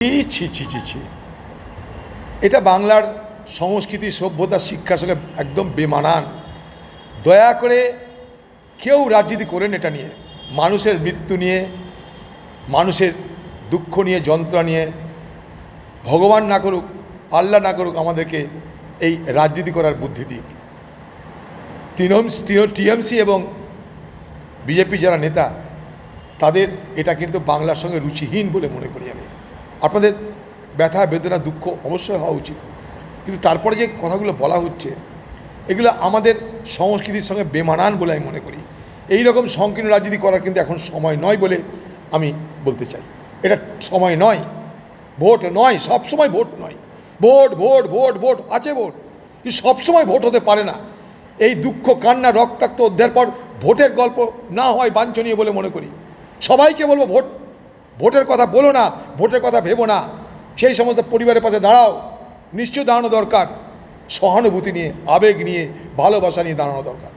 ছি ছি ছি ছি, এটা বাংলার সংস্কৃতি সভ্যতা শিক্ষার সঙ্গে একদম বেমানান। দয়া করে কেউ রাজনীতি করেন এটা নিয়ে, মানুষের মৃত্যু নিয়ে, মানুষের দুঃখ নিয়ে, যন্ত্রণা নিয়ে। ভগবান না করুক, আল্লাহ না করুক আমাদেরকে এই রাজনীতি করার বুদ্ধি দিক। টিএমসি এবং বিজেপি যারা নেতা, তাদের এটা কিন্তু বাংলার সঙ্গে রুচিহীন বলে মনে করি আমি। আপনাদের ব্যথা বেদনা দুঃখ অবশ্যই হওয়া উচিত, কিন্তু তারপরে যে কথাগুলো বলা হচ্ছে এগুলো আমাদের সংস্কৃতির সঙ্গে বেমানান বলে আমি মনে করি। এই রকম সংকীর্ণ রাজনীতি করার কিন্তু এখন সময় নয় বলে আমি বলতে চাই। এটা সময় নয়, ভোট নয়, সব সময় ভোট নয়। ভোট ভোট ভোট ভোট আছে, ভোট কিন্তু সবসময় ভোট হতে পারে না। এই দুঃখ কান্না রক্তাক্ত অধ্যায়ের পর ভোটের গল্প না হয় বাঞ্ছনীয় বলে মনে করি। সবাইকে বলবো ভোটের কথা বলো না, ভোটের কথা ভেবো না। সেই সমস্ত পরিবারের পাশে দাঁড়াও, নিশ্চয় দাঁড়ানো দরকার। সহানুভূতি নিয়ে, আবেগ নিয়ে, ভালোবাসা নিয়ে দাঁড়ানো দরকার।